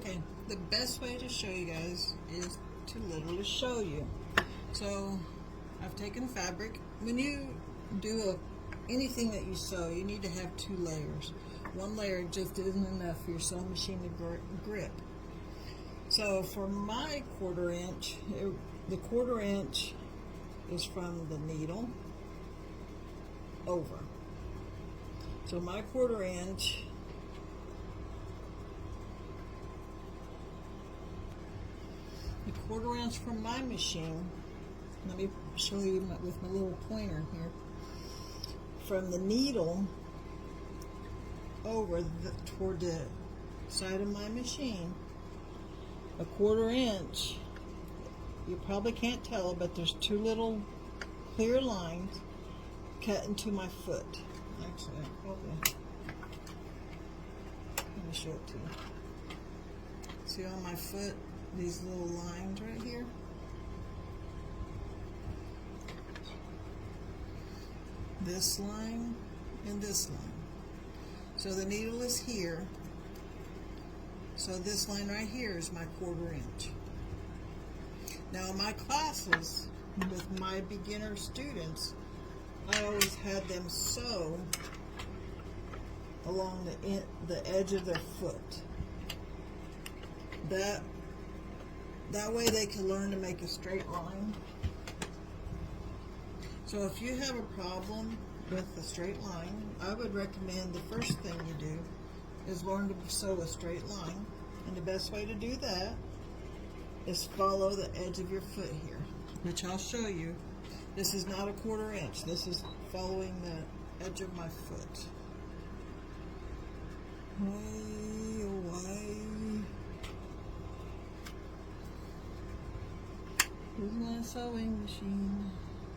Okay, the best way to show you guys is to literally show you. So I've taken fabric. When you do anything that you sew, you need to have 2 layers. 1 layer just isn't enough for your sewing machine to grip. So for my 1/4 inch, the 1/4 inch is from the needle over. So my 1/4 inch the 1/4 inch from my machine, let me show you with my little pointer here, from the needle over toward the side of my machine, a 1/4 inch, you probably can't tell, but there's 2 little clear lines cut into my foot. Actually, let me show it to you. See on my foot, these little lines right here? This line and this line. So the needle is here. So this line right here is my 1/4 inch. Now in my classes with my beginner students, I always had them sew along the edge of their foot. That way they can learn to make a straight line. So if you have a problem with a straight line, I would recommend the first thing you do is learn to sew a straight line. And the best way to do that is follow the edge of your foot here, which I'll show you. This is not a 1/4 inch. This is following the edge of my foot. Way away. Here's my sewing machine.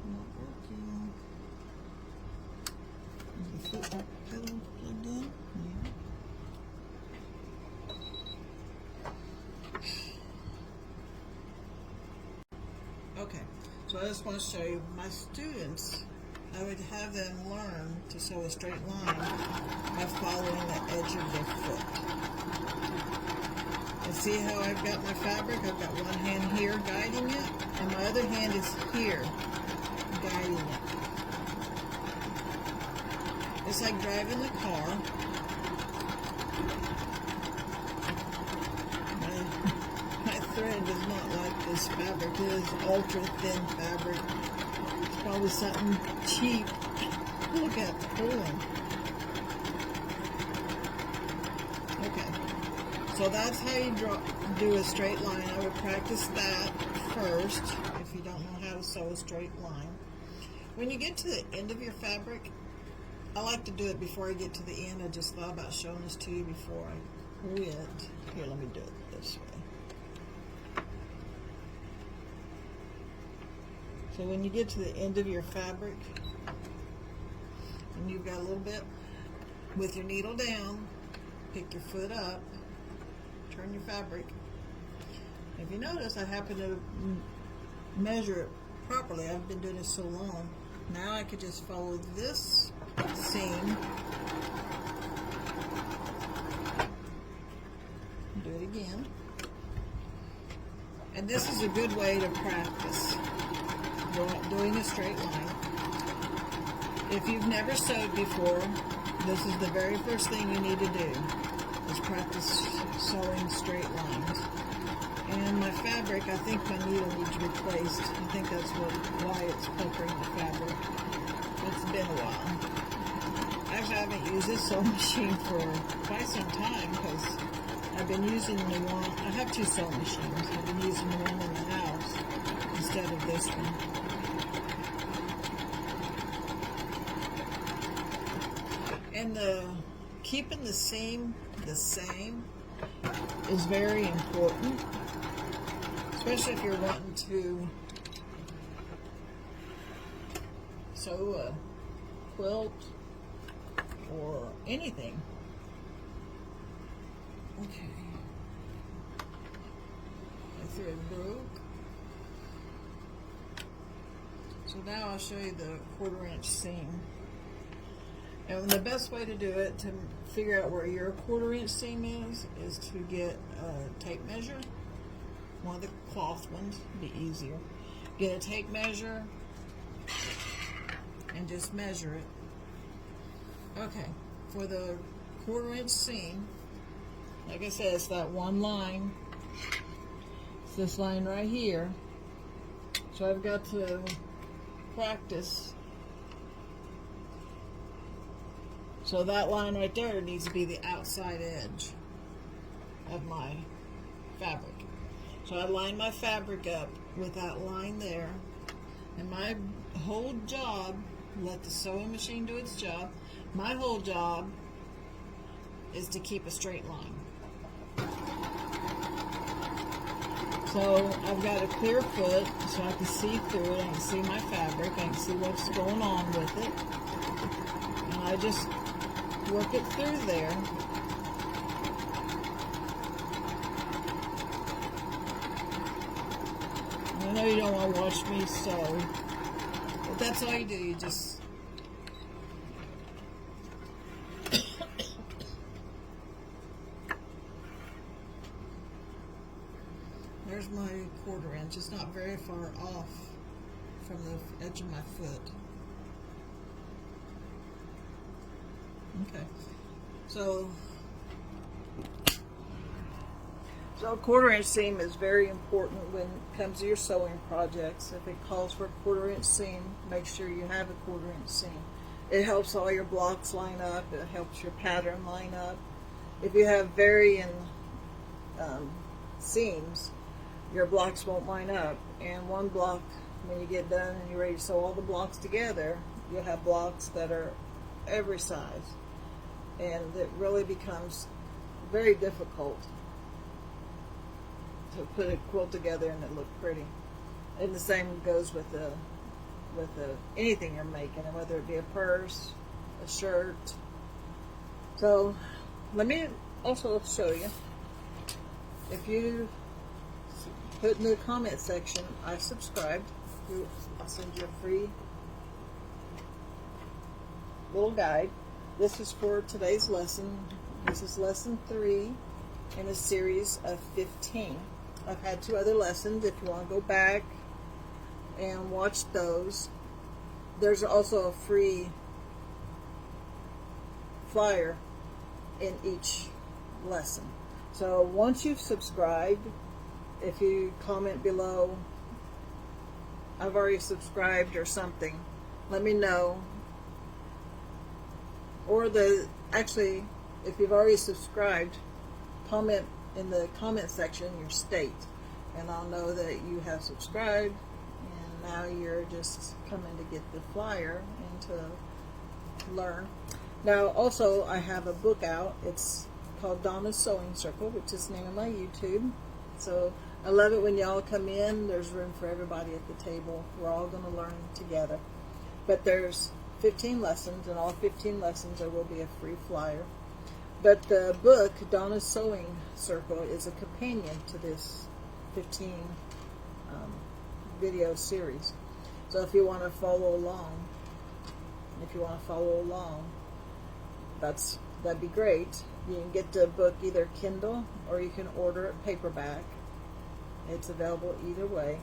Not working. Is the foot pedal plugged in? Yeah. Okay, so I just want to show you my students. I would have them learn to sew a straight line by following the edge of their foot. And see how I've got my fabric? I've got one hand here guiding it, and my other hand is here guiding it. It's like driving the car. My thread does not like this fabric. It is ultra thin fabric. It's probably something cheap. Look at the pulling. Okay, so that's how you do a straight line. I would practice that first if you don't know how to sew a straight line. When you get to the end of your fabric, I like to do it before I get to the end. I just thought about showing this to you before I quit. Here, let me do it this way. So when you get to the end of your fabric, and you've got a little bit, with your needle down, pick your foot up, turn your fabric. If you notice, I happen to measure it properly. I've been doing this so long. Now I could just follow this seam. Do it again. And this is a good way to practice doing a straight line. If you've never sewed before, this is the very first thing you need to do, is practice sewing straight lines. And my fabric, I think my needle needs replaced. I think that's why it's puckering the fabric. It's been a while. I haven't used this sewing machine for quite some time because I've been using the one, I have 2 sewing machines. I've been using the one in the house instead of this one. And keeping the seam the same is very important, especially if you're wanting to sew a quilt or anything. Okay, my thread broke. So now I'll show you the 1/4 inch seam. And the best way to do it, to figure out where your 1/4 inch seam is to get a tape measure. One of the cloth ones would be easier. Get a tape measure and just measure it. Okay, for the 1/4 inch seam, like I said, it's that one line. It's this line right here. So I've got to practice. So that line right there needs to be the outside edge of my fabric. So I line my fabric up with that line there. And my whole job, let the sewing machine do its job, my whole job is to keep a straight line. So I've got a clear foot so I can see through it. I can see my fabric. I can see what's going on with it. And I just work it through there. I know you don't want to watch me sew, but that's all you do. You just there's my 1/4 inch. It's not very far off from the edge of my foot. Okay, so 1/4 inch seam is very important when it comes to your sewing projects. If it calls for a 1/4 inch seam, make sure you have a 1/4 inch seam. It helps all your blocks line up. It helps your pattern line up. If you have varying seams, your blocks won't line up. And one block, when you get done and you're ready to sew all the blocks together, you'll have blocks that are every size. And it really becomes very difficult to put a quilt together and it look pretty. And the same goes with the anything you're making, whether it be a purse, a shirt. So let me also show you. If you put in the comment section, I subscribed, I'll send you a free little guide. This is for today's lesson. This is lesson 3 in a series of 15. I've had 2 other lessons. If you want to go back and watch those, there's also a free flyer in each lesson. So once you've subscribed, if you comment below, I've already subscribed or something, let me know. Or actually, if you've already subscribed, comment in the comment section your state, and I'll know that you have subscribed, and now you're just coming to get the flyer and to learn. Now also, I have a book out. It's called Donna's Sewing Circle, which is the name of my YouTube. So I love it when y'all come in. There's room for everybody at the table. We're all going to learn together. But there's 15 lessons, and all 15 lessons there will be a free flyer. But the book, Donna's Sewing Circle, is a companion to this 15 video series. So if you want to follow along, that'd be great. You can get the book either Kindle or you can order it paperback. It's available either way.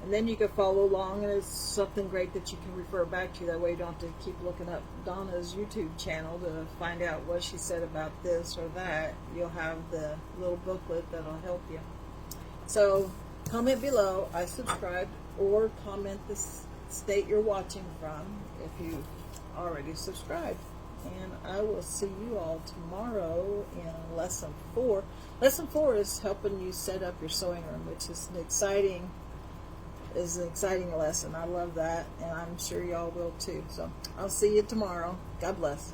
And then you can follow along, and it's something great that you can refer back to. That way you don't have to keep looking up Donna's YouTube channel to find out what she said about this or that. You'll have the little booklet that'll help you. So comment below, I subscribed, or comment the state you're watching from if you've already subscribed. And I will see you all tomorrow in lesson 4. Lesson 4 is helping you set up your sewing room, which is an exciting lesson. I love that, and I'm sure y'all will too. So I'll see you tomorrow. God bless.